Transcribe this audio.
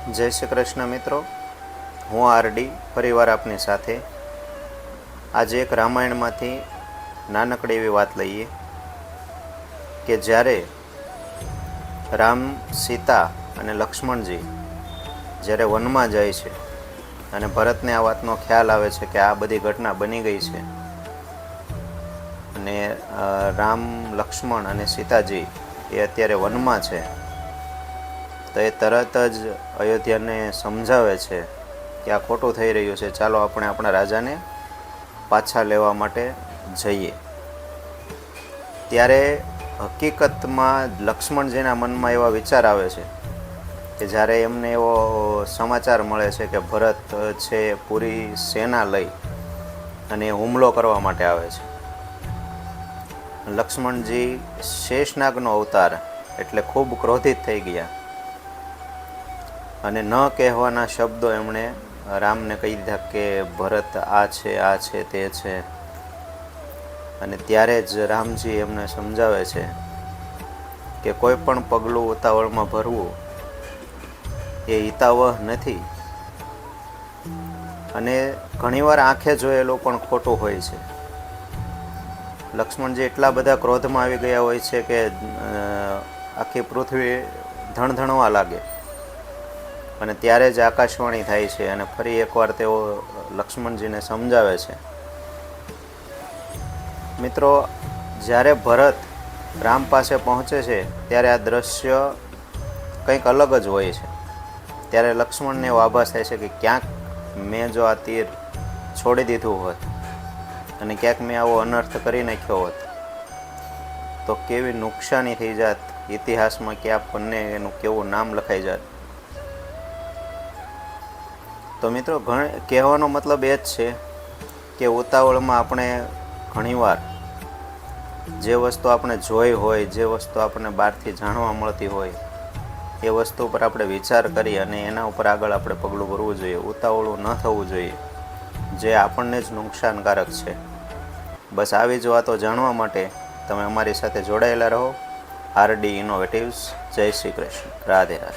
જય શ્રી કૃષ્ણ મિત્રો, હું આરડી ફરીવાર આપની સાથે. આજે એક રામાયણમાંથી નાનકડી એવી વાત લઈએ કે જ્યારે રામ, સીતા અને લક્ષ્મણજી જ્યારે વનમાં જાય છે અને ભરતને આ વાતનો ખ્યાલ આવે છે કે આ બધી ઘટના બની ગઈ છે અને રામ, લક્ષ્મણ અને સીતાજી એ અત્યારે વનમાં છે, તો એ તરત જ અયોધ્યાને સમજાવે છે કે આ ખોટું થઈ રહ્યું છે, ચાલો આપણે આપણા રાજાને પાછા લેવા માટે જઈએ. ત્યારે હકીકતમાં લક્ષ્મણજીના મનમાં એવા વિચાર આવે છે કે જ્યારે એમને એવો સમાચાર મળે છે કે ભરત છે પૂરી સેના લઈ અને હુમલો કરવા માટે આવે છે. લક્ષ્મણજી શેષનાગનો અવતાર એટલે ખૂબ ક્રોધિત થઈ ગયા અને ન કહેવાના શબ્દો એમણે રામને કહી દીધા કે ભરત આ છે તે છે. અને ત્યારે જ રામજી એમને સમજાવે છે કે કોઈ પણ પગલું ઉતાવળમાં ભરવું એ હિતાવહ નથી અને ઘણીવાર આંખે જોયેલું પણ ખોટું હોય છે. લક્ષ્મણજી એટલા બધા ક્રોધમાં આવી ગયા હોય છે કે આખી પૃથ્વી ધણધણવા લાગે અને ત્યારે જ આકાશવાણી થાય છે અને ફરી એકવાર તેઓ લક્ષ્મણજીને સમજાવે છે. મિત્રો, જ્યારે ભરત રામ પાસે પહોંચે છે ત્યારે આ દ્રશ્ય કંઈક અલગ જ હોય છે. ત્યારે લક્ષ્મણને એવો આભાસ થાય છે કે ક્યાંક મેં જો આ તીર છોડી દીધું હોત અને ક્યાંક મેં આવો અનર્થ કરી નાખ્યો હોત તો કેવી નુકસાની થઈ જાત, ઇતિહાસમાં કે આપણને એનું કેવું નામ લખાઈ જાત. તો મિત્રો, કહેવાનો મતલબ એ જ છે કે ઉતાવળમાં આપણે ઘણીવાર જે વસ્તુ આપણે જોઈ હોય, જે વસ્તુ આપણને બહારથી જાણવા મળતી હોય એ વસ્તુ ઉપર આપણે વિચાર કરી અને એના ઉપર આગળ આપણે પગલું ભરવું જોઈએ. ઉતાવળું ન થવું જોઈએ, જે આપણને જ નુકસાનકારક છે. બસ આવી જ વાતો જાણવા માટે તમે અમારી સાથે જોડાયેલા રહો. આરડી ઇનોવેટિવ્સ. જય શ્રી કૃષ્ણ. રાધે રાધે.